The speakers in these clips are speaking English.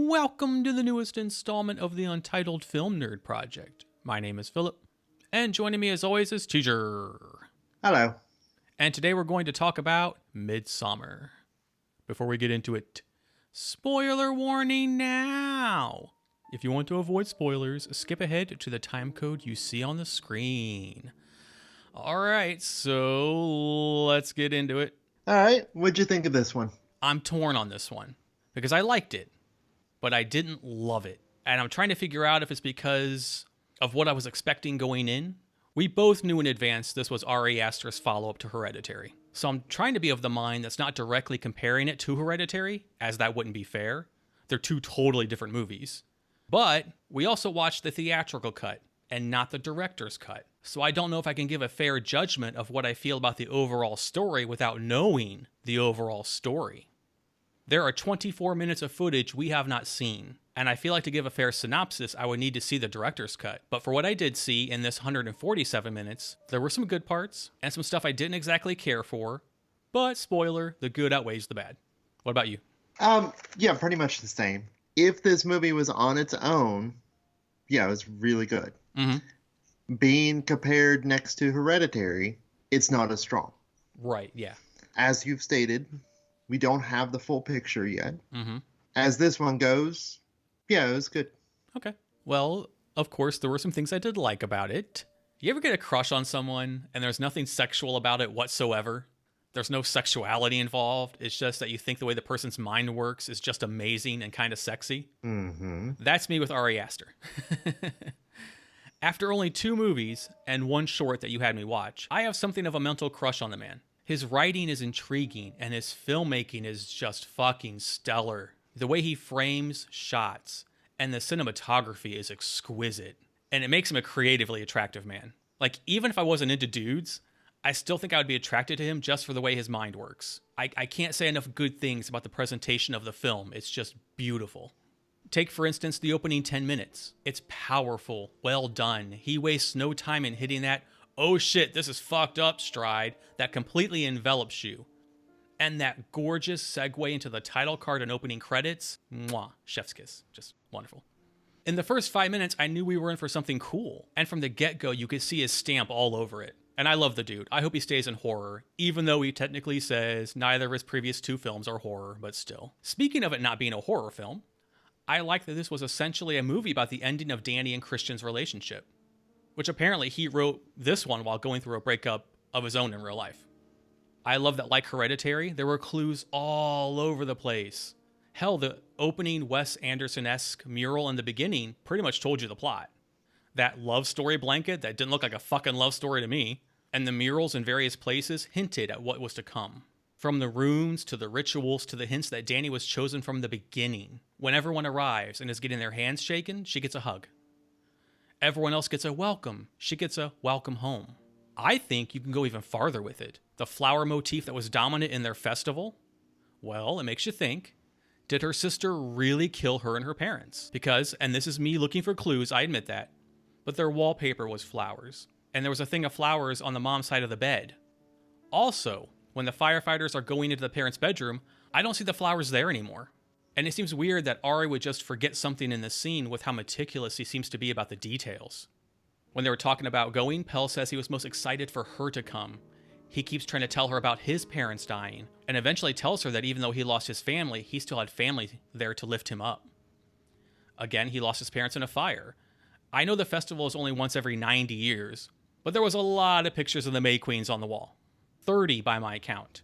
Welcome to the newest installment of the Untitled Film Nerd Project. My name is Philip, and joining me as always is Teacher. Hello. And today we're going to talk about Midsommar. Before we get into it, spoiler warning now! If you want to avoid spoilers, skip ahead to the time code you see on the screen. Alright, so let's get into it. Alright, what'd you think of this one? I'm torn on this one, because I liked it, but I didn't love it. And I'm trying to figure out if it's because of what I was expecting going in. We both knew in advance this was Ari Aster's follow-up to Hereditary. So I'm trying to be of the mind that's not directly comparing it to Hereditary, as that wouldn't be fair. They're two totally different movies. But we also watched the theatrical cut, and not the director's cut. So I don't know if I can give a fair judgment of what I feel about the overall story without knowing the overall story. There are 24 minutes of footage we have not seen, and I feel like to give a fair synopsis, I would need to see the director's cut. But for what I did see in this 147 minutes, there were some good parts, and some stuff I didn't exactly care for, but spoiler, the good outweighs the bad. What about you? Yeah, pretty much the same. If this movie was on its own, yeah, it was really good. Mm-hmm. Being compared next to Hereditary, it's not as strong. Right, yeah. As you've stated, we don't have the full picture yet. Mm-hmm. As this one goes, yeah, it was good. Okay. Well, of course, there were some things I did like about it. You ever get a crush on someone and there's nothing sexual about it whatsoever? There's no sexuality involved. It's just that you think the way the person's mind works is just amazing and kind of sexy. Mm-hmm. That's me with Ari Aster. After only 2 movies and 1 short that you had me watch, I have something of a mental crush on the man. His writing is intriguing, and his filmmaking is just fucking stellar. The way he frames shots, and the cinematography is exquisite. And it makes him a creatively attractive man. Like, even if I wasn't into dudes, I still think I would be attracted to him just for the way his mind works. I can't say enough good things about the presentation of the film. It's just beautiful. Take, for instance, the opening 10 minutes. It's powerful, well done. He wastes no time in hitting that oh shit, this is fucked up stride that completely envelops you. And that gorgeous segue into the title card and opening credits, mwah, chef's kiss, just wonderful. In the first 5 minutes, I knew we were in for something cool. And from the get-go, you could see his stamp all over it. And I love the dude. I hope he stays in horror, even though he technically says neither of his previous 2 films are horror, but still. Speaking of it not being a horror film, I like that this was essentially a movie about the ending of Danny and Christian's relationship, which apparently he wrote this one while going through a breakup of his own in real life. I love that, like Hereditary, there were clues all over the place. Hell, the opening Wes Anderson-esque mural in the beginning pretty much told you the plot. That love story blanket that didn't look like a fucking love story to me, and the murals in various places hinted at what was to come. From the runes to the rituals to the hints that Danny was chosen from the beginning. When everyone arrives and is getting their hands shaken, she gets a hug. Everyone else gets a welcome. She gets a welcome home. I think you can go even farther with it. The flower motif that was dominant in their festival? Well, it makes you think, did her sister really kill her and her parents? Because, and this is me looking for clues, I admit that, but their wallpaper was flowers. And there was a thing of flowers on the mom's side of the bed. Also, when the firefighters are going into the parents' bedroom, I don't see the flowers there anymore. And it seems weird that Ari would just forget something in the scene with how meticulous he seems to be about the details. When they were talking about going, Pell says he was most excited for her to come. He keeps trying to tell her about his parents dying, and eventually tells her that even though he lost his family, he still had family there to lift him up. Again, he lost his parents in a fire. I know the festival is only once every 90 years, but there was a lot of pictures of the May Queens on the wall. 30 by my count.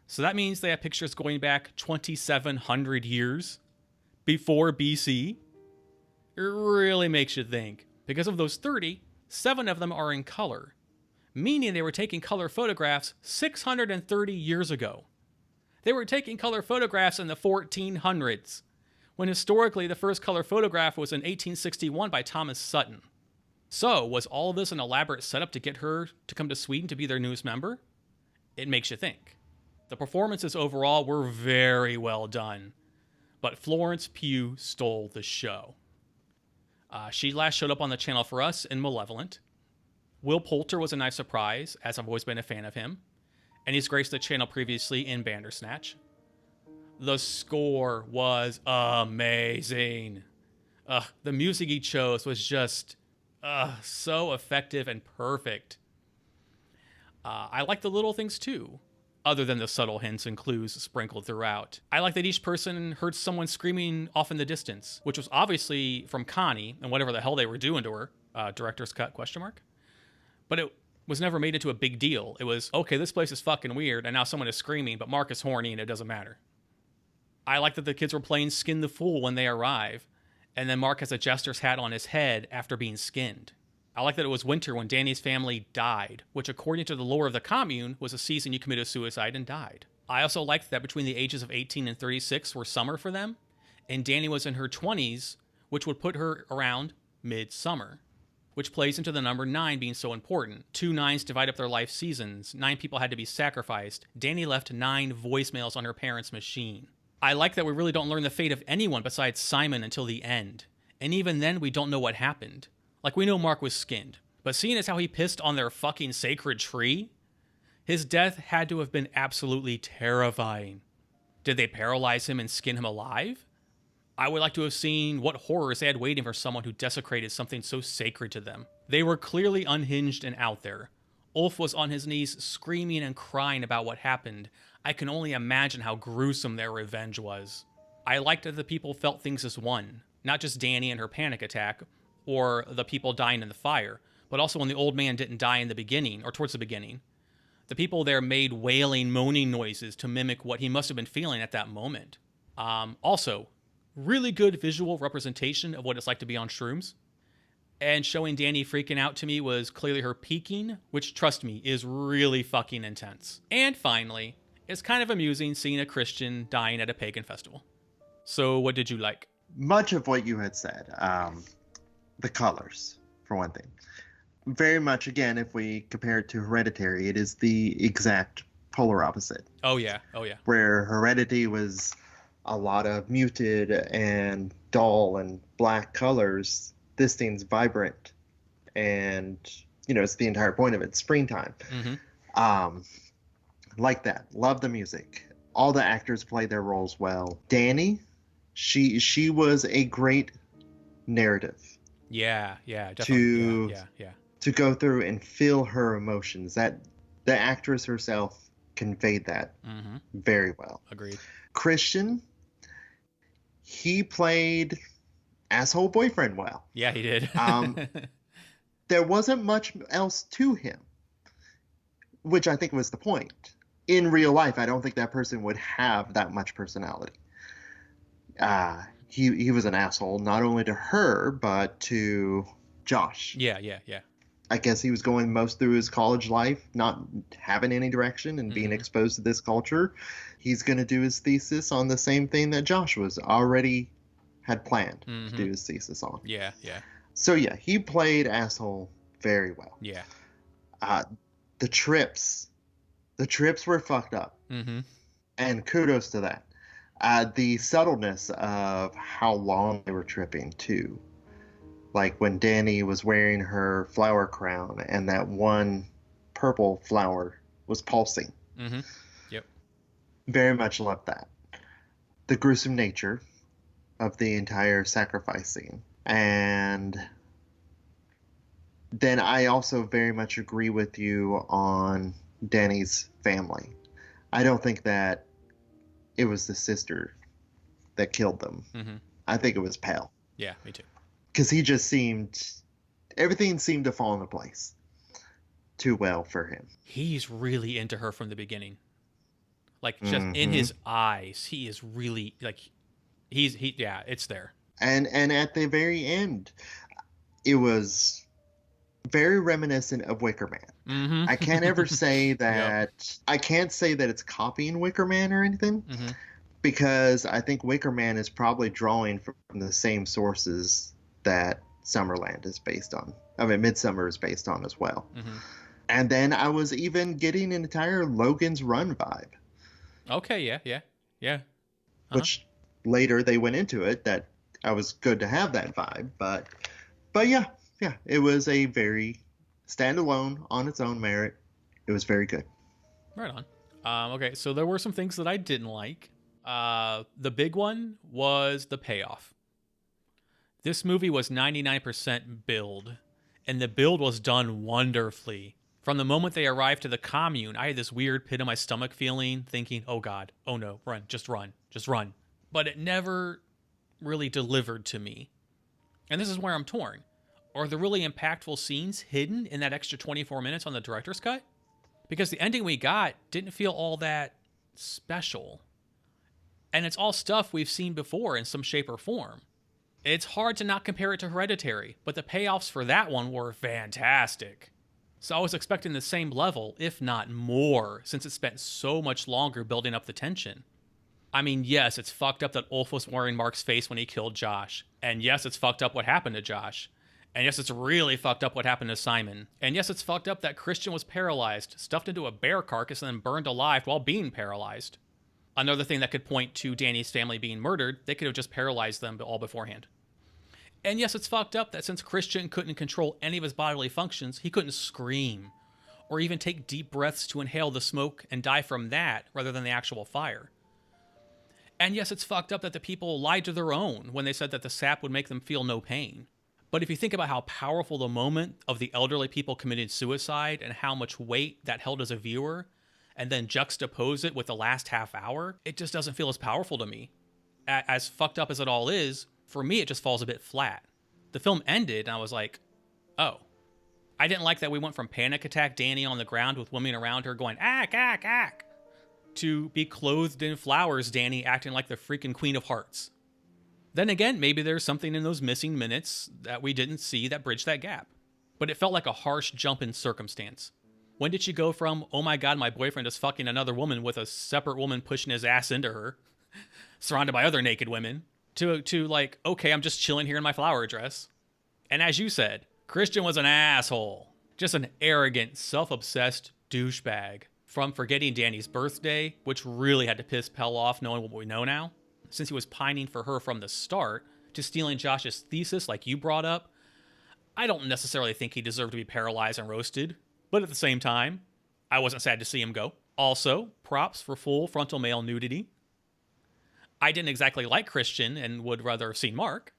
So that means they have pictures going back 2,700 years before BC. It really makes you think. Because of those 30, 7 of them are in color, meaning they were taking color photographs 630 years ago. They were taking color photographs in the 1400s, when historically the first color photograph was in 1861 by Thomas Sutton. So, was all of this an elaborate setup to get her to come to Sweden to be their newest member? It makes you think. The performances overall were very well done, but Florence Pugh stole the show. She last showed up on the channel for us in Malevolent. Will Poulter was a nice surprise, as I've always been a fan of him, and he's graced the channel previously in Bandersnatch. The score was amazing. The music he chose was just so effective and perfect. I like the little things too, other than the subtle hints and clues sprinkled throughout. I like that each person heard someone screaming off in the distance, which was obviously from Connie and whatever the hell they were doing to her. Director's cut, question mark. But it was never made into a big deal. It was, okay, this place is fucking weird, and now someone is screaming, but Mark is horny and it doesn't matter. I like that the kids were playing Skin the Fool when they arrive, and then Mark has a jester's hat on his head after being skinned. I like that it was winter when Danny's family died, which according to the lore of the commune was a season you committed suicide and died. I also liked that between the ages of 18 and 36 were summer for them, and Danny was in her 20s, which would put her around midsummer, which plays into the number 9 being so important. 2 9s divide up their life seasons. 9 people had to be sacrificed. Danny left 9 voicemails on her parents' machine. I like that we really don't learn the fate of anyone besides Simon until the end. And even then, we don't know what happened. Like, we know Mark was skinned, but seeing as how he pissed on their fucking sacred tree, his death had to have been absolutely terrifying. Did they paralyze him and skin him alive? I would like to have seen what horrors they had waiting for someone who desecrated something so sacred to them. They were clearly unhinged and out there. Ulf was on his knees screaming and crying about what happened. I can only imagine how gruesome their revenge was. I liked that the people felt things as one, not just Danny and her panic attack, or the people dying in the fire, but also when the old man didn't die in the beginning, or towards the beginning. The people there made wailing, moaning noises to mimic what he must have been feeling at that moment. Also, really good visual representation of what it's like to be on shrooms. And showing Danny freaking out to me was clearly her peaking, which, trust me, is really fucking intense. And finally, it's kind of amusing seeing a Christian dying at a pagan festival. So what did you like? Much of what you had said. The colors, for one thing. Very much, again, if we compare it to Hereditary, it is the exact polar opposite. Oh, yeah. Where Heredity was a lot of muted and dull and black colors, this thing's vibrant. And, it's the entire point of it. Springtime. Mm-hmm. Like that. Love the music. All the actors play their roles well. Danny, she was a great narrative. Yeah, definitely. Yeah. To go through and feel her emotions. That the actress herself conveyed that very well. Agreed. Christian, he played asshole boyfriend well. Yeah, he did. There wasn't much else to him, which I think was the point. In real life, I don't think that person would have that much personality. He was an asshole, not only to her, but to Josh. Yeah. I guess he was going most through his college life, not having any direction and being exposed to this culture. He's going to do his thesis on the same thing that Josh was already had planned to do his thesis on. Yeah. So yeah, he played asshole very well. Yeah. The trips were fucked up. And kudos to that. The subtleness of how long they were tripping too. Like when Danny was wearing her flower crown and that one purple flower was pulsing. Yep. Very much loved that. The gruesome nature of the entire sacrifice scene. And then I also very much agree with you on Danny's family. I don't think that it was the sister that killed them. I think it was Pell. Yeah, me too. Because he just everything seemed to fall into place too well for him. He's really into her from the beginning. Like, just in his eyes, he is really, like, it's there. And at the very end, it was very reminiscent of Wicker Man. I can't ever say that. I can't say that it's copying Wicker Man or anything, because I think Wicker Man is probably drawing from the same sources that Summerland is based on. I mean, Midsommar is based on as well. And then I was even getting an entire Logan's Run vibe. Okay, yeah. Which later they went into it that I was good to have that vibe, but yeah, it was a very standalone on its own merit. It was very good. Right on. Okay, so there were some things that I didn't like. The big one was the payoff. This movie was 99% build, and the build was done wonderfully. From the moment they arrived to the commune, I had this weird pit in my stomach feeling, thinking, oh God, oh no, run, just run, just run. But it never really delivered to me. And this is where I'm torn. Are the really impactful scenes hidden in that extra 24 minutes on the director's cut? Because the ending we got didn't feel all that special. And it's all stuff we've seen before in some shape or form. It's hard to not compare it to Hereditary, but the payoffs for that one were fantastic. So I was expecting the same level, if not more, since it spent so much longer building up the tension. I mean, yes, it's fucked up that Ulf was wearing Mark's face when he killed Josh. And yes, it's fucked up what happened to Josh. And yes, it's really fucked up what happened to Simon. And yes, it's fucked up that Christian was paralyzed, stuffed into a bear carcass, and then burned alive while being paralyzed. Another thing that could point to Danny's family being murdered, they could have just paralyzed them all beforehand. And yes, it's fucked up that since Christian couldn't control any of his bodily functions, he couldn't scream, or even take deep breaths to inhale the smoke and die from that rather than the actual fire. And yes, it's fucked up that the people lied to their own when they said that the sap would make them feel no pain. But if you think about how powerful the moment of the elderly people committing suicide and how much weight that held as a viewer, and then juxtapose it with the last half hour, it just doesn't feel as powerful to me. As fucked up as it all is, for me it just falls a bit flat. The film ended and I was like, oh. I didn't like that we went from panic attack Danny on the ground with women around her going, ack, ack, ack, to be clothed in flowers Danny acting like the freaking Queen of Hearts. Then again, maybe there's something in those missing minutes that we didn't see that bridged that gap. But it felt like a harsh jump in circumstance. When did she go from, oh my God, my boyfriend is fucking another woman with a separate woman pushing his ass into her, surrounded by other naked women, to like, okay, I'm just chilling here in my flower dress. And as you said, Christian was an asshole. Just an arrogant, self-obsessed douchebag. From forgetting Danny's birthday, which really had to piss Pell off knowing what we know now, since he was pining for her from the start, to stealing Josh's thesis like you brought up. I don't necessarily think he deserved to be paralyzed and roasted, but at the same time, I wasn't sad to see him go. Also, props for full frontal male nudity. I didn't exactly like Christian and would rather have seen Mark,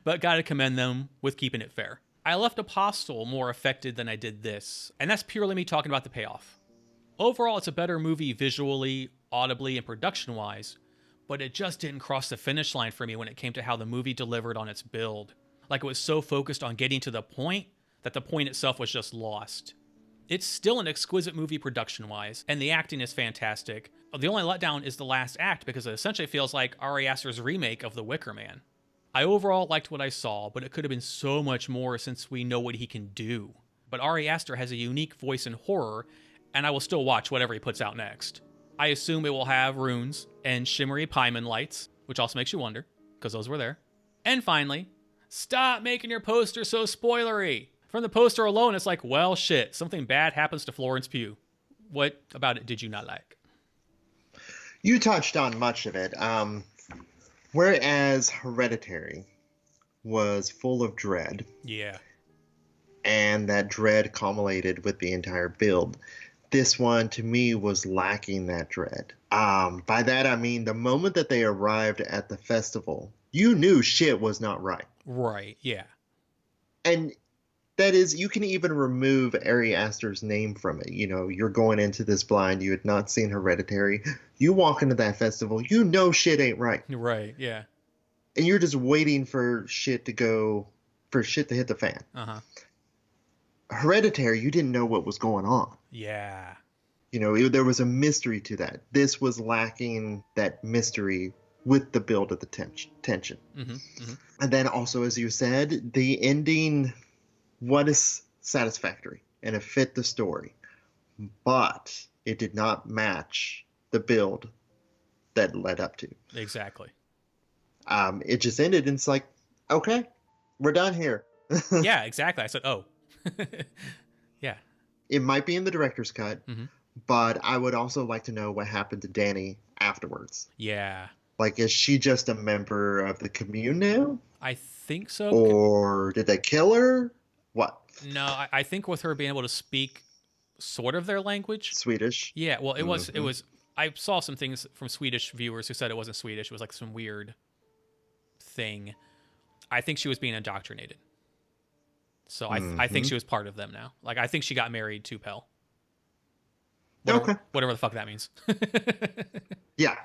but gotta commend them with keeping it fair. I left Apostle more affected than I did this, and that's purely me talking about the payoff. Overall, it's a better movie visually, audibly, and production-wise, but it just didn't cross the finish line for me when it came to how the movie delivered on its build. Like it was so focused on getting to the point that the point itself was just lost. It's still an exquisite movie production-wise, and the acting is fantastic. The only letdown is the last act because it essentially feels like Ari Aster's remake of The Wicker Man. I overall liked what I saw, but it could have been so much more since we know what he can do. But Ari Aster has a unique voice in horror, and I will still watch whatever he puts out next. I assume it will have runes and shimmery pieman lights, which also makes you wonder, because those were there. And finally, stop making your poster so spoilery. From the poster alone, it's like, well, shit, something bad happens to Florence Pugh. What about it did you not like? You touched on much of it. Whereas Hereditary was full of dread. Yeah. And that dread culminated with the entire build. This one, to me, was lacking that dread. By that, I mean the moment that they arrived at the festival, you knew shit was not right. Right, yeah. And that is, you can even remove Ari Aster's name from it. You know, you're going into this blind. You had not seen Hereditary. You walk into that festival, you know shit ain't right. Right, yeah. And you're just waiting for shit to hit the fan. Uh-huh. Hereditary, you didn't know what was going on. Yeah. You know, there was a mystery to that. This was lacking that mystery with the build of the tension. Mm-hmm, mm-hmm. And then also, as you said, the ending was satisfactory and it fit the story. But it did not match the build that led up to. Exactly. It just ended and it's like, okay, we're done here. Yeah, exactly. I said, oh. Yeah. It might be in the director's cut, mm-hmm. but I would also like to know what happened to Danny afterwards. Yeah. Like, is she just a member of the commune now? I think so. Or did they kill her? What? No, I think with her being able to speak sort of their language. Swedish. Yeah, well, it was I saw some things from Swedish viewers who said it wasn't Swedish. It was like some weird thing. I think she was being indoctrinated. So I think she was part of them now. Like, I think she got married to Pell. Whatever the fuck that means. Yeah.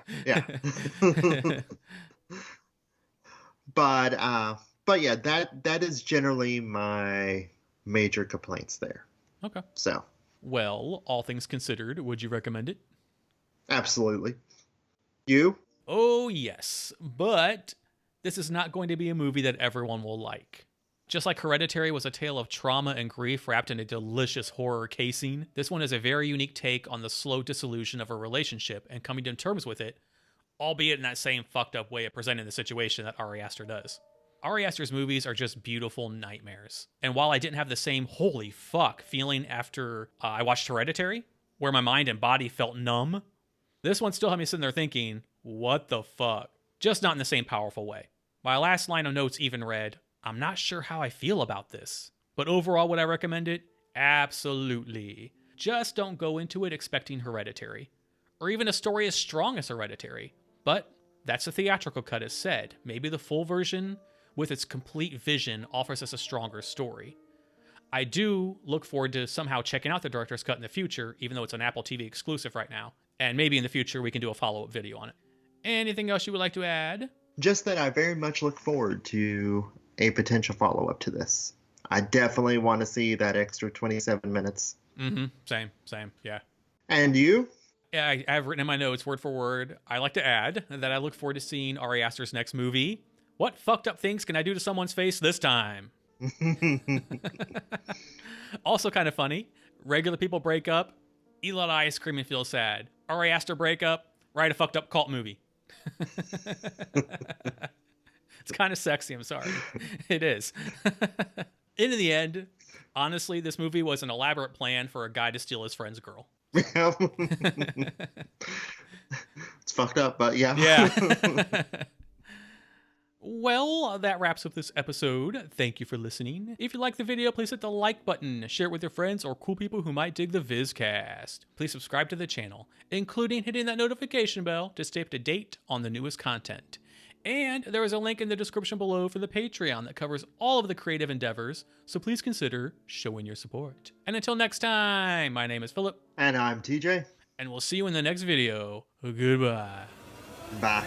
But yeah, that is generally my major complaints there. Okay. So. Well, all things considered, would you recommend it? Absolutely. You? Oh, yes. But this is not going to be a movie that everyone will like. Just like Hereditary was a tale of trauma and grief wrapped in a delicious horror casing, this one is a very unique take on the slow dissolution of a relationship and coming to terms with it, albeit in that same fucked up way of presenting the situation that Ari Aster does. Ari Aster's movies are just beautiful nightmares. And while I didn't have the same holy fuck feeling after I watched Hereditary, where my mind and body felt numb, this one still had me sitting there thinking, what the fuck? Just not in the same powerful way. My last line of notes even read, I'm not sure how I feel about this. But overall, would I recommend it? Absolutely. Just don't go into it expecting Hereditary, or even a story as strong as Hereditary. But that's the theatrical cut as said. Maybe the full version, with its complete vision, offers us a stronger story. I do look forward to somehow checking out the director's cut in the future, even though it's an Apple TV exclusive right now. And maybe in the future we can do a follow-up video on it. Anything else you would like to add? Just that I very much look forward to a potential follow-up to this. I definitely want to see that extra 27 minutes. Mm-hmm. Same. Yeah. And you? Yeah, I've written in my notes, word for word, I like to add that I look forward to seeing Ari Aster's next movie. What fucked up things can I do to someone's face this time? Also kind of funny. Regular people break up. Eli ice cream and feel sad. Ari Aster break up. Write a fucked up cult movie. It's kind of sexy, I'm sorry. It is. In the end, honestly, this movie was an elaborate plan for a guy to steal his friend's girl. It's fucked up, but yeah. Yeah. Well, that wraps up this episode. Thank you for listening. If you like the video, please hit the like button, share it with your friends or cool people who might dig the Vizcast. Please subscribe to the channel, including hitting that notification bell to stay up to date on the newest content. And there is a link in the description below for the Patreon that covers all of the creative endeavors, so please consider showing your support. And until next time, my name is Philip. And I'm TJ. And we'll see you in the next video. Goodbye. Bye.